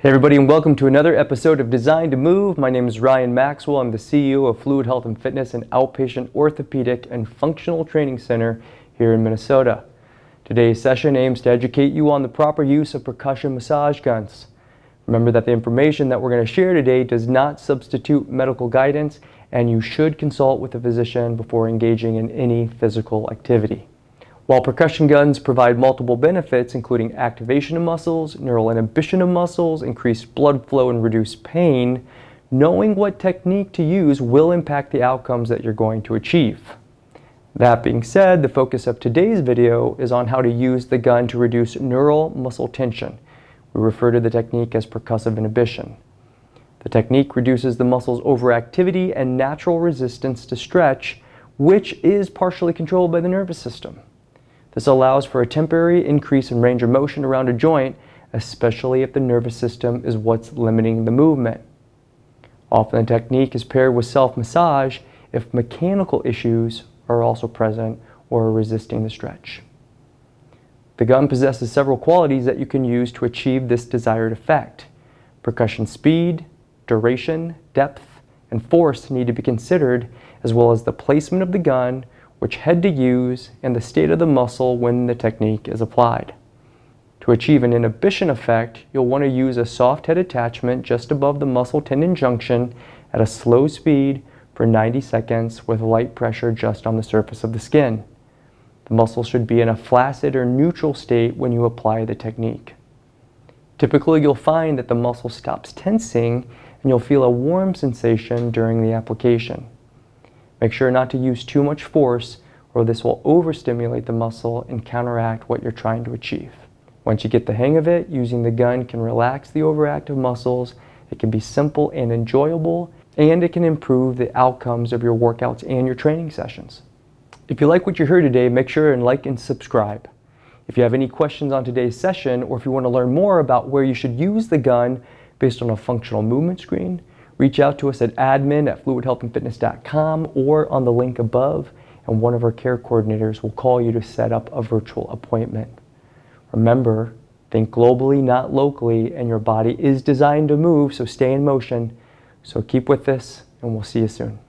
Hey everybody, and welcome to another episode of Designed to Move. My name is Ryan Maxwell. I'm the CEO of Fluid Health and Fitness, an outpatient orthopedic and functional training center here in Minnesota. Today's session aims to educate you on the proper use of percussion massage guns. Remember that the information that we're going to share today does not substitute medical guidance, and you should consult with a physician before engaging in any physical activity. While percussion guns provide multiple benefits, including activation of muscles, neural inhibition of muscles, increased blood flow, and reduced pain, knowing what technique to use will impact the outcomes that you're going to achieve. That being said, the focus of today's video is on how to use the gun to reduce neural muscle tension. We refer to the technique as percussive inhibition. The technique reduces the muscle's overactivity and natural resistance to stretch, which is partially controlled by the nervous system. This allows for a temporary increase in range of motion around a joint, especially if the nervous system is what's limiting the movement. Often the technique is paired with self-massage if mechanical issues are also present or are resisting the stretch. The gun possesses several qualities that you can use to achieve this desired effect. Percussion speed, duration, depth, and force need to be considered, as well as the placement of the gun, which head to use, and the state of the muscle when the technique is applied. To achieve an inhibition effect, you'll want to use a soft head attachment just above the muscle tendon junction at a slow speed for 90 seconds with light pressure just on the surface of the skin. The muscle should be in a flaccid or neutral state when you apply the technique. Typically, you'll find that the muscle stops tensing and you'll feel a warm sensation during the application. Make sure not to use too much force, or this will overstimulate the muscle and counteract what you're trying to achieve. Once you get the hang of it, using the gun can relax the overactive muscles, it can be simple and enjoyable, and it can improve the outcomes of your workouts and your training sessions. If you like what you heard today, make sure and like and subscribe. If you have any questions on today's session, or if you want to learn more about where you should use the gun based on a functional movement screen, reach out to us at admin@fluidhealthandfitness.com or on the link above, and one of our care coordinators will call you to set up a virtual appointment. Remember, think globally, not locally, and your body is designed to move, so stay in motion. So keep with this, and we'll see you soon.